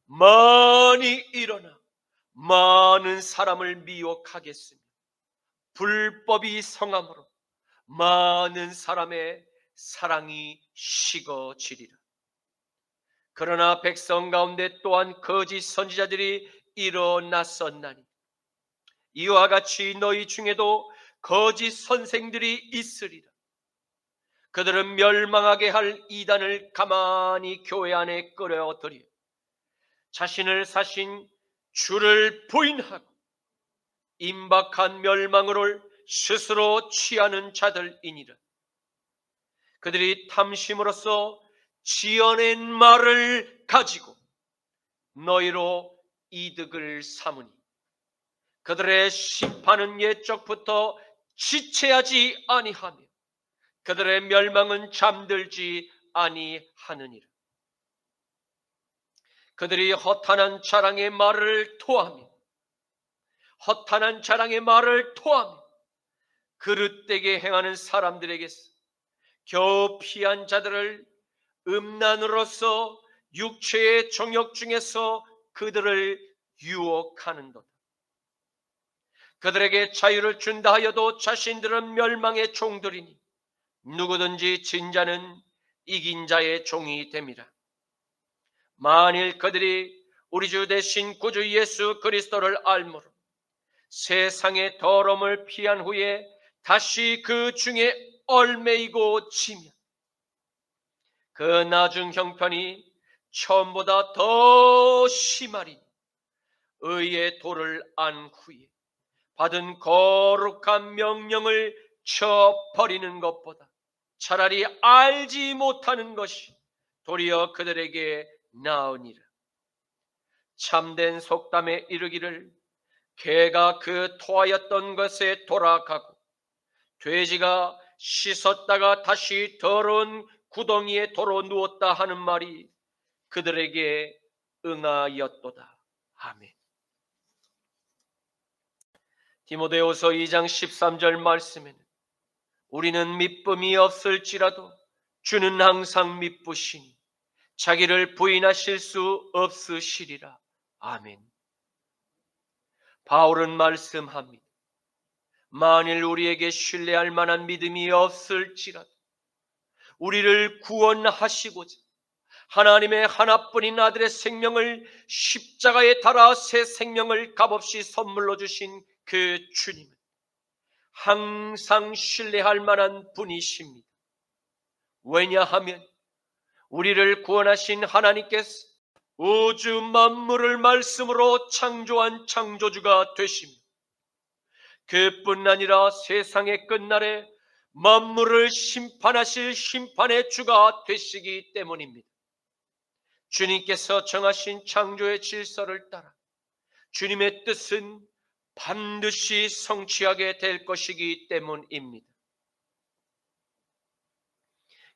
많이 일어나 많은 사람을 미혹하겠으며 불법이 성함으로 많은 사람의 사랑이 식어지리라. 그러나 백성 가운데 또한 거짓 선지자들이 일어났었나니 이와 같이 너희 중에도 거짓 선생들이 있으리라. 그들은 멸망하게 할 이단을 가만히 교회 안에 끌어들여 자신을 사신 주를 부인하고 임박한 멸망을 스스로 취하는 자들이니라. 그들이 탐심으로써 지어낸 말을 가지고 너희로 이득을 삼으니 그들의 심판은 옛적부터 지체하지 아니하며 그들의 멸망은 잠들지 아니하느니라. 그들이 허탄한 자랑의 말을 토하며 그릇되게 행하는 사람들에게서 겨우 피한 자들을 음란으로서 육체의 정욕 중에서 그들을 유혹하는도다. 그들에게 자유를 준다 하여도 자신들은 멸망의 종들이니 누구든지 진 자는 이긴 자의 종이 됨이라. 만일 그들이 우리 주 대신 구주 예수 그리스도를 알므로 세상의 더러움을 피한 후에 다시 그 중에 얽매이고 지면 그 나중 형편이 처음보다 더 심하리니 의의 도를 안 후에 받은 거룩한 명령을 쳐버리는 것보다 차라리 알지 못하는 것이 도리어 그들에게 나으니라. 참된 속담에 이르기를 개가 그 토하였던 것에 돌아가고 돼지가 씻었다가 다시 더러운 구덩이에 도로 누웠다 하는 말이 그들에게 응하였도다. 아멘. 디모데후서 2장 13절 말씀에는 우리는 미쁨이 없을지라도 주는 항상 미쁘시니 자기를 부인하실 수 없으시리라. 아멘. 바울은 말씀합니다. 만일 우리에게 신뢰할 만한 믿음이 없을지라도 우리를 구원하시고자 하나님의 하나뿐인 아들의 생명을 십자가에 달아 새 생명을 값없이 선물로 주신 그 주님은 항상 신뢰할 만한 분이십니다. 왜냐하면 우리를 구원하신 하나님께서 우주 만물을 말씀으로 창조한 창조주가 되시며 그뿐 아니라 세상의 끝날에 만물을 심판하실 심판의 주가 되시기 때문입니다. 주님께서 정하신 창조의 질서를 따라 주님의 뜻은 반드시 성취하게 될 것이기 때문입니다.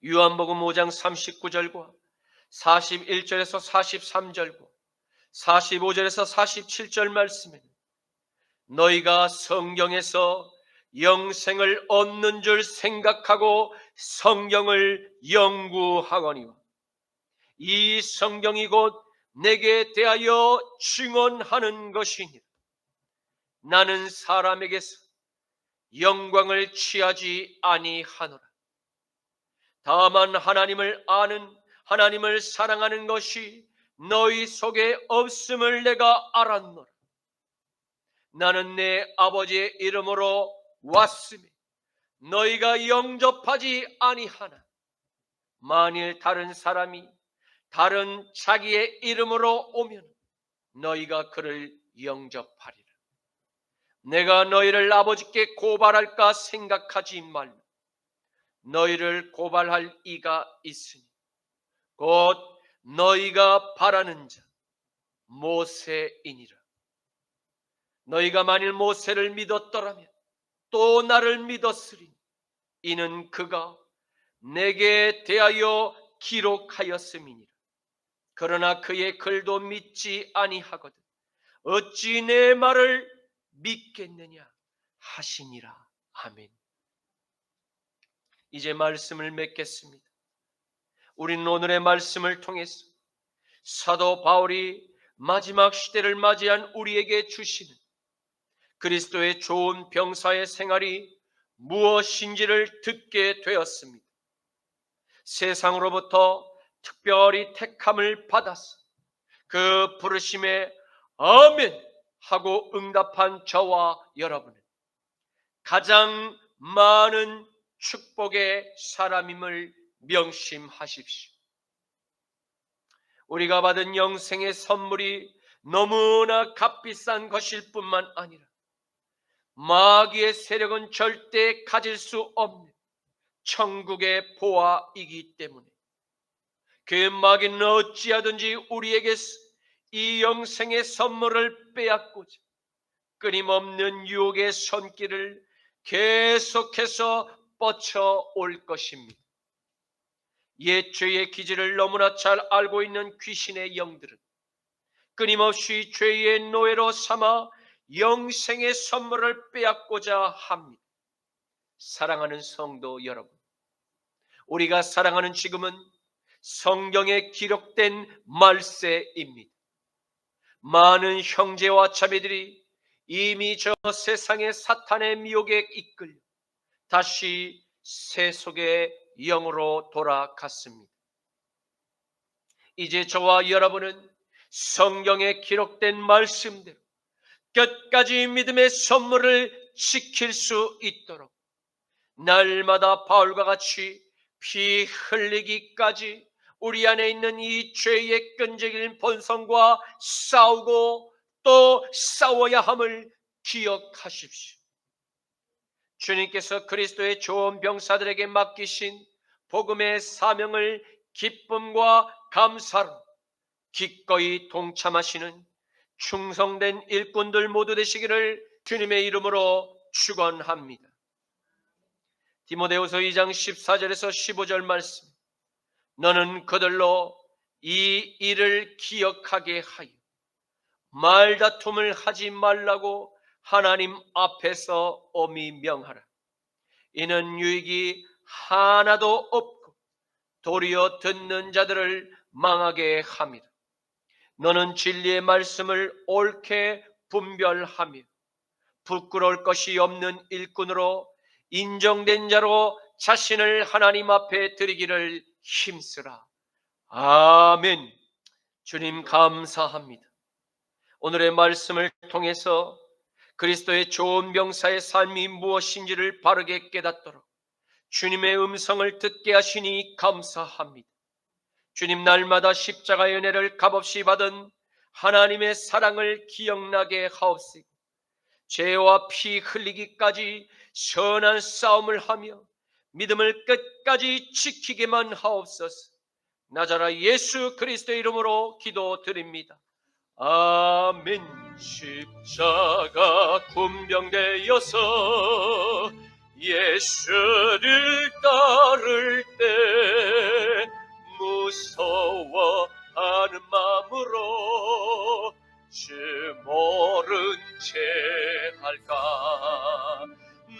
요한복음 5장 39절과 41절에서 43절과 45절에서 47절 말씀에는 너희가 성경에서 영생을 얻는 줄 생각하고 성경을 연구하거니와 이 성경이 곧 내게 대하여 증언하는 것이니라. 나는 사람에게서 영광을 취하지 아니하노라. 다만 하나님을 아는, 하나님을 사랑하는 것이 너희 속에 없음을 내가 알았노라. 나는 내 아버지의 이름으로 왔으니 너희가 영접하지 아니하나 만일 다른 사람이 다른 자기의 이름으로 오면 너희가 그를 영접하리라. 내가 너희를 아버지께 고발할까 생각하지 말라. 너희를 고발할 이가 있으니 곧 너희가 바라는 자 모세이니라. 너희가 만일 모세를 믿었더라면 또 나를 믿었으리니 이는 그가 내게 대하여 기록하였음이니라. 그러나 그의 글도 믿지 아니하거든 어찌 내 말을 믿겠느냐 하시니라. 아멘. 이제 말씀을 맺겠습니다. 우리는 오늘의 말씀을 통해서 사도 바울이 마지막 시대를 맞이한 우리에게 주시는 그리스도의 좋은 병사의 생활이 무엇인지를 듣게 되었습니다. 세상으로부터 특별히 택함을 받아서 그 부르심에 아멘 하고 응답한 저와 여러분은 가장 많은 축복의 사람임을 명심하십시오. 우리가 받은 영생의 선물이 너무나 값비싼 것일 뿐만 아니라 마귀의 세력은 절대 가질 수 없는 천국의 보화이기 때문에 그 마귀는 어찌하든지 우리에게서 이 영생의 선물을 빼앗고자 끊임없는 유혹의 손길을 계속해서 뻗쳐올 것입니다. 옛 죄의 기질을 너무나 잘 알고 있는 귀신의 영들은 끊임없이 죄의 노예로 삼아 영생의 선물을 빼앗고자 합니다. 사랑하는 성도 여러분, 우리가 사랑하는 지금은 성경에 기록된 말세입니다. 많은 형제와 자매들이 이미 저 세상의 사탄의 미혹에 이끌려 다시 세속의 영으로 돌아갔습니다. 이제 저와 여러분은 성경에 기록된 말씀대로 끝까지 믿음의 선물을 지킬 수 있도록 날마다 바울과 같이 피 흘리기까지 우리 안에 있는 이 죄의 끈질긴 본성과 싸우고 또 싸워야 함을 기억하십시오. 주님께서 그리스도의 좋은 병사들에게 맡기신 복음의 사명을 기쁨과 감사로 기꺼이 동참하시는 충성된 일꾼들 모두 되시기를 주님의 이름으로 축원합니다. 디모데후서 2장 14절에서 15절 말씀, 너는 그들로 이 일을 기억하게 하여 말다툼을 하지 말라고 하나님 앞에서 엄히 명하라. 이는 유익이 하나도 없고 도리어 듣는 자들을 망하게 함이라. 너는 진리의 말씀을 옳게 분별하며 부끄러울 것이 없는 일꾼으로 인정된 자로 자신을 하나님 앞에 드리기를 힘쓰라. 아멘. 주님 감사합니다. 오늘의 말씀을 통해서 그리스도의 좋은 병사의 삶이 무엇인지를 바르게 깨닫도록 주님의 음성을 듣게 하시니 감사합니다. 주님, 날마다 십자가의 은혜를 값없이 받은 하나님의 사랑을 기억나게 하옵시고 죄와 피 흘리기까지 선한 싸움을 하며 믿음을 끝까지 지키게만 하옵소서. 나자라 예수 그리스도의 이름으로 기도드립니다. 아멘. 십자가 군병되어서 예수를 따를 때 무서워하는 마음으로 주 모른 채 할까.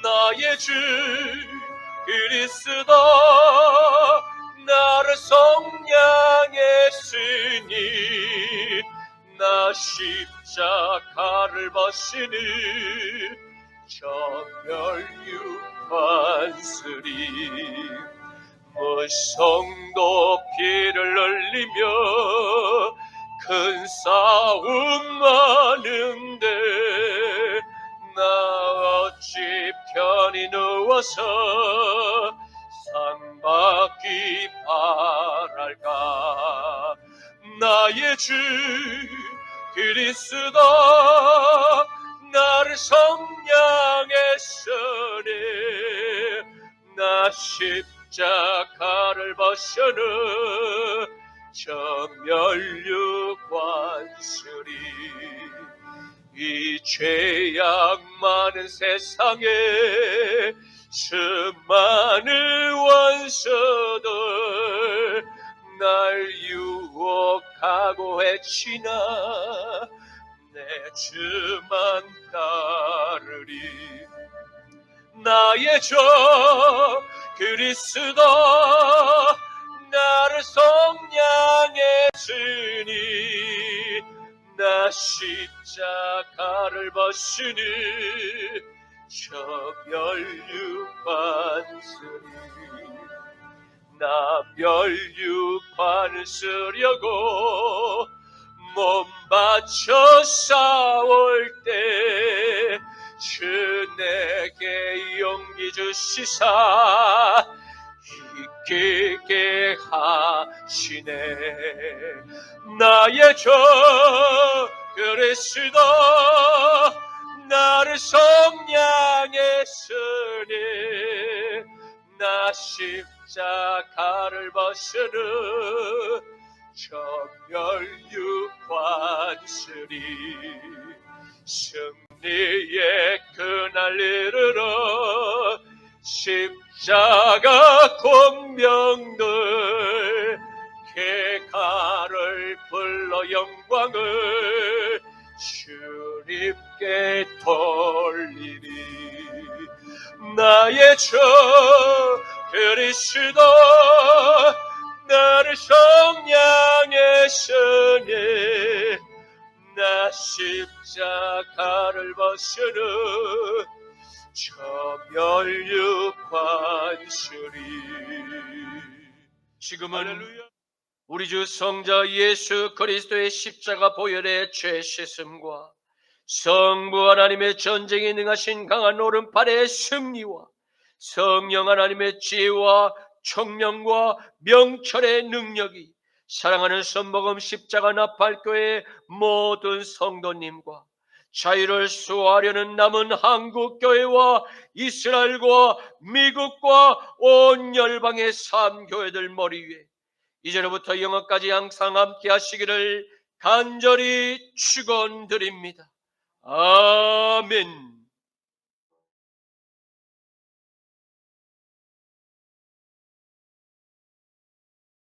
나의 주 그리스도 나를 성량했으니 나 십자가를 벗으니 정멸육관스리 무성 높이를 흘리며 큰 싸움 하는데 나 어찌 편히 누워서 상 받기 바랄까. 나의 주 그리스도 나를 성량했으니 나 십자가를 벗어는 정멸육관스리 이 죄악 많은 세상에 수많은 원수들 날 유혹하고 해치나 내 주만 따르리. 나의 주 그리스도 나를 성량했으니 나 십자가를 벗으니 정멸육관스리 나 멸육관을 쓰려고 몸 바쳐 싸울 때 주 내게 용기 주시사 이기게 하시네. 나의 주 그리스도 나를 성량했으니 나 십자가를 벗으는 정멸육관스리 승리의 그날 이르러 십자가 공명들 개가를 불러 영광을 주님께 돌리리. 나의 주 그리스도 나를 성량했으니 나 십자가를 벗으는 정멸육관스리 지금은 우리 주 성자 예수 그리스도의 십자가 보혈의 죄 씻음과 성부 하나님의 전쟁에 능하신 강한 오른팔의 승리와 성령 하나님의 지혜와 청명과 명철의 능력이 사랑하는 선복음 십자가 나팔교회 모든 성도님과 자유를 수호하려는 남은 한국교회와 이스라엘과 미국과 온 열방의 삼교회들 머리 위에 이제로부터 영원까지 항상 함께 하시기를 간절히 축원드립니다. 아멘.